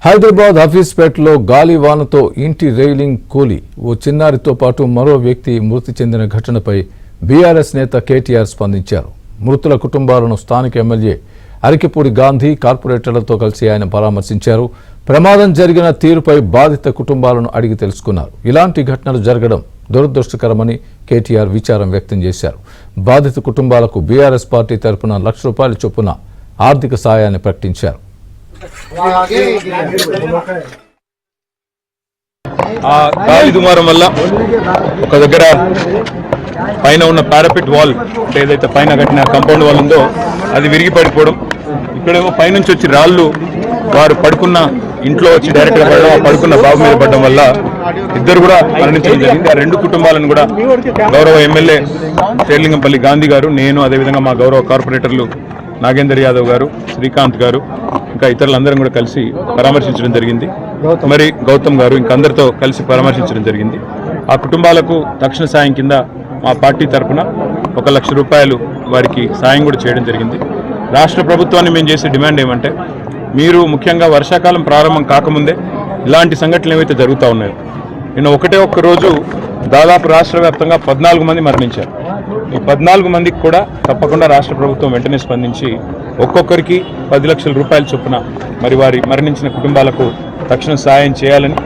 హైదరాబాద్ హఫీజ్పేటలో గాలి వానతో ఇంటి రైలింగ్ కూలి ఓ చిన్నారితో పాటు మరో వ్యక్తి మృతి చెందిన ఘటనపై బీఆర్ఎస్ నేత కేటీఆర్ స్పందించారు. మృతుల కుటుంబాలను స్థానిక ఎమ్మెల్యే అరికెపూడి గాంధీ కార్పొరేటర్లతో కలిసి ఆయన పరామర్శించారు. ప్రమాదం జరిగిన తీరుపై బాధిత కుటుంబాలను అడిగి తెలుసుకున్నారు. ఇలాంటి ఘటనలు జరగడం దురదృష్టకరమని కేటీఆర్ విచారం వ్యక్తం చేశారు. బాధిత కుటుంబాలకు బీఆర్ఎస్ పార్టీ తరపున ₹1,00,000 చొప్పున ఆర్థిక సాయాన్ని ప్రకటించారు. ఆ గాలి దుమారం వల్ల ఒక దగ్గర పైన ఉన్న పారాపెట్ వాల్ ఏదైతే పైన కట్టిన కాంపౌండ్ వాల్ ఉందో అది విరిగి పడిపోవడం, ఇక్కడేమో పైనుంచి వచ్చి రాళ్ళు వారు పడుకున్న ఇంట్లో వచ్చి డైరెక్ట్ గా పడడం, పడుకున్న బాబు మీద పడడం వల్ల ఇద్దరు కూడా మరణించడం జరిగింది. ఆ రెండు కుటుంబాలను కూడా గౌరవ ఎమ్మెల్యే శేర్లింగంపల్లి గాంధీ గారు, నేను, అదేవిధంగా మా గౌరవ కార్పొరేటర్లు నాగేందర్ యాదవ్ గారు, శ్రీకాంత్ గారు, ఇంకా ఇతరులందరం కూడా కలిసి పరామర్శించడం జరిగింది. మరి గౌతమ్ గారు ఇంకా అందరితో కలిసి పరామర్శించడం జరిగింది. ఆ కుటుంబాలకు తక్షణ సాయం కింద మా పార్టీ తరఫున ₹1,00,000 వారికి సాయం కూడా చేయడం జరిగింది. రాష్ట్ర ప్రభుత్వాన్ని మేము చేసే డిమాండ్ ఏమంటే, మీరు ముఖ్యంగా వర్షాకాలం ప్రారంభం కాకముందే ఇలాంటి సంఘటనలు ఏవైతే జరుగుతూ ఉన్నాయో, నిన్న ఒక్క రోజు దాదాపు రాష్ట్ర వ్యాప్తంగా 14 మంది మరణించారు. ఈ 14 మందికి కూడా తప్పకుండా రాష్ట్ర ప్రభుత్వం వెంటనే స్పందించి ఒక్కొక్కరికి ₹10,00,000 చొప్పున మరి వారి మరణించిన కుటుంబాలకు తక్షణ సాయం చేయాలని